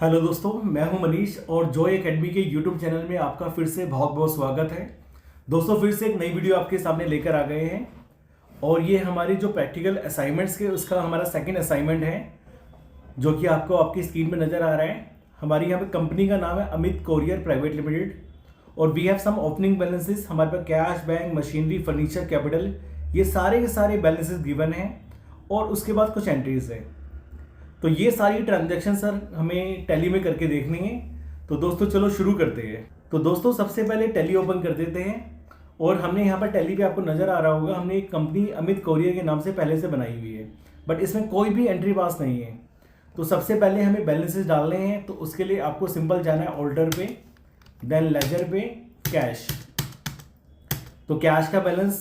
Hello दोस्तों, मैं हूं मनीष और जॉय एकेडमी के यूट्यूब चैनल में आपका फिर से बहुत बहुत स्वागत है। दोस्तों फिर से एक नई वीडियो आपके सामने लेकर आ गए हैं और ये हमारी जो प्रैक्टिकल असाइनमेंट्स के उसका हमारा सेकंड असाइनमेंट है जो कि आपको आपकी स्क्रीन पे नज़र आ रहा है। हमारी यहाँ पे कंपनी का नाम है अमित कोरियर प्राइवेट लिमिटेड और we have some opening balances. हमारे पास cash, bank, machinery, furniture, capital, ये सारे के सारे बैलेंसेस गिवन हैं और उसके बाद कुछ एंट्रीज है। तो ये सारी ट्रांजैक्शन सर हमें टैली में करके देखनी है। तो दोस्तों चलो शुरू करते हैं। तो दोस्तों सबसे पहले टैली ओपन कर देते हैं और हमने यहाँ पर टैली पे आपको नज़र आ रहा होगा, हमने एक कंपनी अमित कोरियर के नाम से पहले से बनाई हुई है, बट इसमें कोई भी एंट्री पास नहीं है। तो सबसे पहले हमें बैलेंसेस डालने हैं। तो उसके लिए आपको सिंपल जाना है ऑर्डर पे, देन लेजर पे, कैश। तो कैश का बैलेंस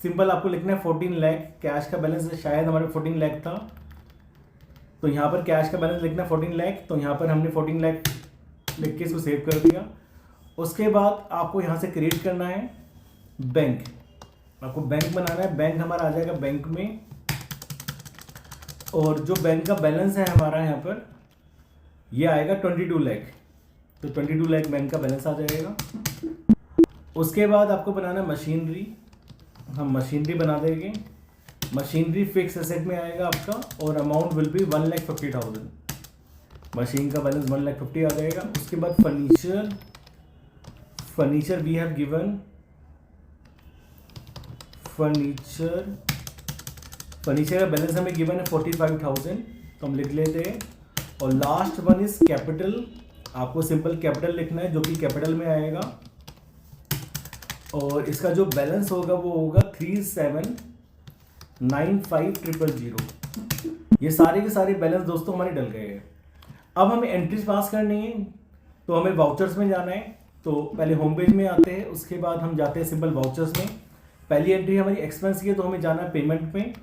सिंपल आपको लिखना है 14 लाख। कैश का बैलेंस शायद हमारे 14 लाख था, तो यहाँ पर कैश का बैलेंस लिखना है 14 लाख। तो यहाँ पर हमने 14 लाख लिख के इसको सेव कर दिया। उसके बाद आपको यहाँ से क्रिएट करना है बैंक। आपको बैंक बनाना है। बैंक हमारा आ जाएगा बैंक में और जो बैंक का बैलेंस है हमारा यहाँ पर ये आएगा 22 लाख। तो 22 लाख बैंक का बैलेंस आ जाएगा। उसके बाद आपको बनाना है मशीनरी। हम मशीनरी बना देंगे। मशीनरी फिक्स एसेट में आएगा आपका और अमाउंट विल बी 1,50,000। मशीन का बैलेंस 1,50,000 आ जाएगा। उसके बाद furniture we have given furniture का बैलेंस हमें गिवन है 45,000, तो हम लिख लेते हैं। और लास्ट वन इज कैपिटल। आपको सिंपल कैपिटल लिखना है जो कि कैपिटल में आएगा और इसका जो बैलेंस होगा वो होगा 3795,000। ये सारे के सारे बैलेंस दोस्तों हमारे डल गए हैं। अब हमें एंट्रीज पास करनी है, तो हमें वाउचर्स में जाना है। तो पहले होम पेज में आते हैं, उसके बाद हम जाते हैं सिंपल वाउचर्स में। पहली एंट्री हमारी एक्सपेंस की है, तो हमें जाना है पेमेंट में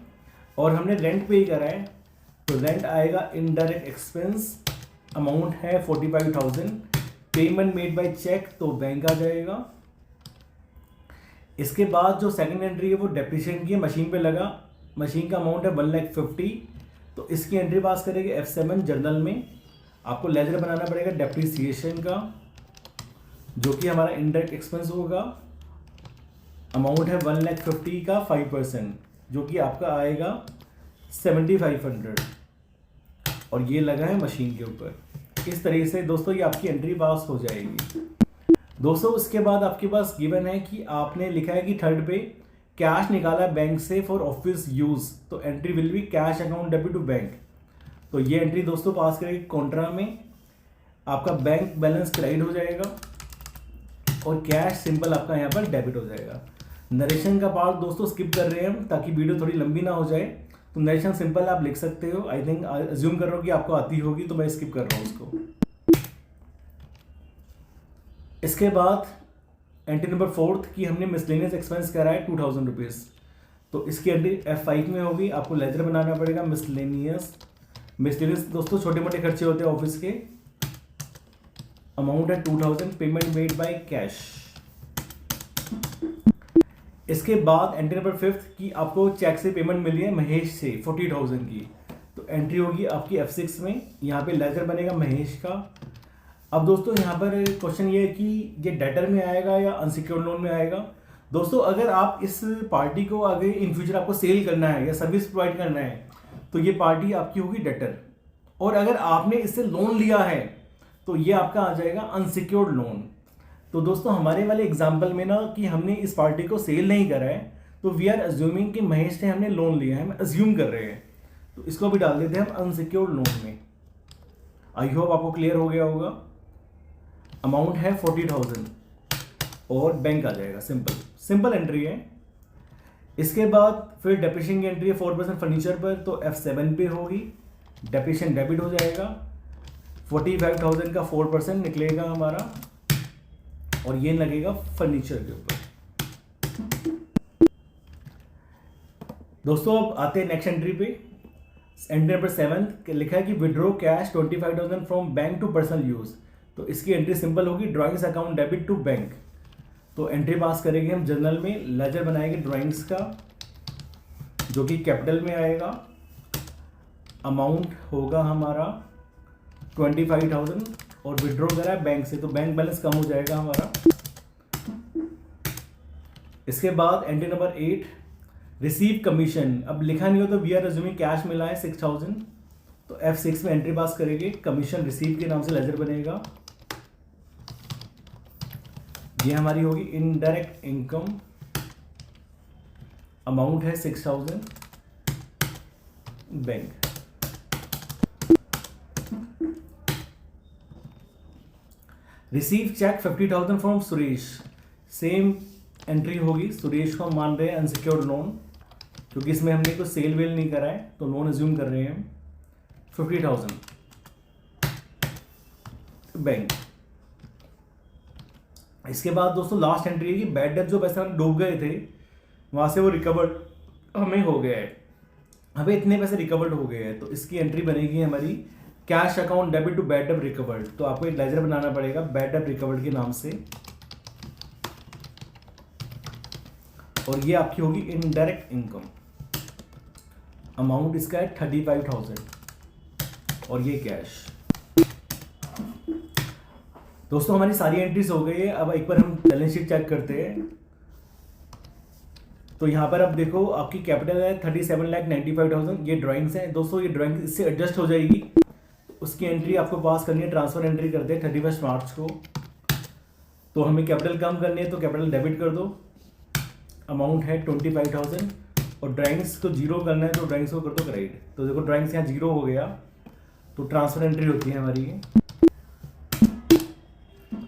और हमने रेंट पे करा है। तो रेंट आएगा इनडायरेक्ट एक्सपेंस, अमाउंट है 45,000। पेमेंट मेड बाय चेक, तो बैंक आ जाएगा। इसके बाद जो सेकंड एंट्री है वो डेप्रिसिएशन की है, मशीन पे लगा। मशीन का अमाउंट है 1,50,000, तो इसकी एंट्री पास करेंगे F7 जर्नल में। आपको लेजर बनाना पड़ेगा डेप्रिसिएशन का जो कि हमारा इनडायरेक्ट एक्सपेंस होगा। अमाउंट है 1,50,000 का 5% जो कि आपका आएगा 7,500 और ये लगा है मशीन के ऊपर। इस तरीके से दोस्तों ये आपकी एंट्री पास हो जाएगी। दोस्तों उसके बाद आपके पास गिवन है कि आपने लिखा है कि थर्ड पे कैश निकाला बैंक से फॉर ऑफिस यूज, तो entry will be cash account debit to bank. तो ये एंट्री दोस्तों पास करेगी कॉन्ट्रा में। आपका बैंक बैलेंस क्रेडिट हो जाएगा और कैश सिंपल आपका यहाँ पर डेबिट हो जाएगा। नरेशन का पार्ट दोस्तों स्किप कर रहे हैं हम ताकि वीडियो थोड़ी लंबी ना हो जाए। तो नरेशन सिंपल आप लिख सकते हो। आई थिंक अज्यूम कर रहा हूँ कि आपको आती होगी, तो मैं स्किप कर रहा हूँ उसको। इसके बाद एंट्री नंबर 4 की हमने मिसलेनियस एक्सपेंस करा है 2,000 रुपीज़, तो इसकी एंट्री F5 में होगी। आपको लेजर बनाना पड़ेगा मिसलेनियस दोस्तों छोटे मोटे खर्चे होते हैं ऑफिस के। अमाउंट है 2,000, पेमेंट मेड बाय कैश। इसके बाद एंट्री नंबर 5 की आपको चेक से पेमेंट मिली है महेश से 40,000 की, तो एंट्री होगी आपकी F6 में। यहाँ पे लेजर बनेगा महेश का। अब दोस्तों यहाँ पर क्वेश्चन ये है कि ये डेटर में आएगा या अनसिक्योर्ड लोन में आएगा। दोस्तों अगर आप इस पार्टी को आगे इन फ्यूचर आपको सेल करना है या सर्विस प्रोवाइड करना है तो ये पार्टी आपकी होगी डेटर, और अगर आपने इससे लोन लिया है तो ये आपका आ जाएगा अनसिक्योर्ड लोन। तो दोस्तों हमारे वाले एग्जाम्पल में ना कि हमने इस पार्टी को सेल नहीं करा है, तो वी आर अज्यूमिंग कि महेश ने हमने लोन लिया है, हम अज्यूम कर रहे हैं, तो इसको भी डाल देते हैं हम अनसिक्योर्ड लोन में। आई होप आपको क्लियर हो गया होगा। अमाउंट है 40,000 और बैंक आ जाएगा। सिंपल एंट्री है। इसके बाद फिर डेप्रिसिएशन की एंट्री है 4% फर्नीचर पर, तो F7 पे होगी। डेप्रिसिएशन डेबिट हो जाएगा। 45,000 का 4% निकलेगा हमारा और ये लगेगा फर्नीचर के ऊपर। दोस्तों अब आते हैं नेक्स्ट एंट्री पे। एंट्री नंबर 7 लिखा है कि withdraw cash 25,000 from bank to personal use, तो इसकी एंट्री सिंपल होगी drawings account debit to bank. तो एंट्री पास करेंगे हम जर्नल में। लेजर बनाएंगे ड्राइंग्स का जो कि कैपिटल में आएगा। अमाउंट होगा हमारा 25,000 और विड्रॉ करा है बैंक से, तो बैंक बैलेंस कम हो जाएगा हमारा। इसके बाद एंट्री नंबर 8, रिसीव कमीशन। अब लिखा नहीं हो तो वी आर अज्यूमिंग कैश मिला है 6,000, तो F6 में एंट्री पास करेंगे, कमीशन रिसीव के नाम से लेजर बनेगा। ये हमारी होगी इनडायरेक्ट इनकम, अमाउंट है 6,000, bank. Receive cheque 50,000 from Suresh, same entry होगी। सुरेश को हम मान रहे हैं अनसिक्योर्ड लोन, क्योंकि इसमें हमने कोई सेल वेल नहीं करा है, तो लोन अज्यूम कर रहे हैं हम। 50,000 बैंक। इसके बाद दोस्तों लास्ट एंट्री है कि बैड डेट जो पैसे हम डूब गए थे वहां से वो रिकवर्ड हमें हो गया है, हमें इतने पैसे रिकवर्ड हो गए हैं, तो इसकी एंट्री बनेगी हमारी cash account debit to bad debt recovered. तो आपको एक लेजर बनाना पड़ेगा बैड डेट रिकवर्ड के नाम से, और ये आपकी होगी इनडायरेक्ट इनकम, अमाउंट इसका है 35,000 और ये कैश। दोस्तों हमारी सारी एंट्रीज हो गई है। अब एक बार हम बैलेंस शीट चेक करते हैं। तो यहाँ पर अब देखो आपकी कैपिटल है 37,95,000, ये ड्राइंग्स हैं दोस्तों, ये ड्राइंग इससे एडजस्ट हो जाएगी, उसकी एंट्री आपको पास करनी है। ट्रांसफर एंट्री करते हैं 31 मार्च को, तो हमें कैपिटल कम करनी है, तो कैपिटल डेबिट कर दो, अमाउंट है 25,000, और ड्राइंग्स को जीरो करना है तो ड्राइंग्स को कर दो क्रेडिट। तो देखो ड्राइंग्स यहाँ जीरो हो गया, तो ट्रांसफर एंट्री होती है हमारी।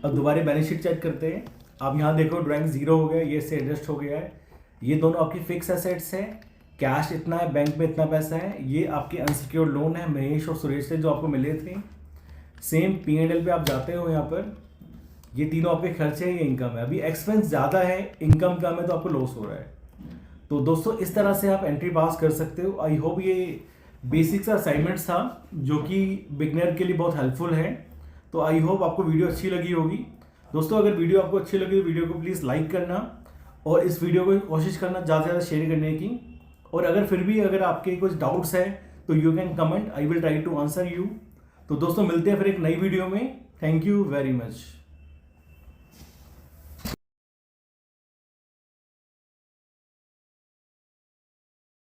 अब दोबारा बैलेंस शीट चेक करते हैं। आप यहाँ देखो ड्राइंग जीरो हो गया, ये से एडजस्ट हो गया है। ये दोनों आपकी फिक्स एसेट्स है, कैश इतना है, बैंक में इतना पैसा है। ये आपके अनसिक्योर्ड लोन है महेश और सुरेश से जो आपको मिले थे। सेम P&L पे आप जाते हो, यहाँ पर ये तीनों आपके खर्चे हैं, ये इनकम है। अभी एक्सपेंस ज़्यादा है, इनकम कम है, तो आपको लॉस हो रहा है। तो दोस्तों इस तरह से आप एंट्री पास कर सकते हो। आई होप ये बेसिक्स असाइनमेंट्स था जो कि बिगनर के लिए बहुत हेल्पफुल है। तो आई होप आपको वीडियो अच्छी लगी होगी। दोस्तों अगर वीडियो आपको अच्छी लगी तो वीडियो को प्लीज़ लाइक करना, और इस वीडियो को कोशिश करना ज़्यादा से ज़्यादा शेयर करने की। और अगर आपके कुछ डाउट्स हैं तो you can comment, I will try to answer you. तो दोस्तों मिलते हैं फिर एक नई वीडियो में। Thank you very much.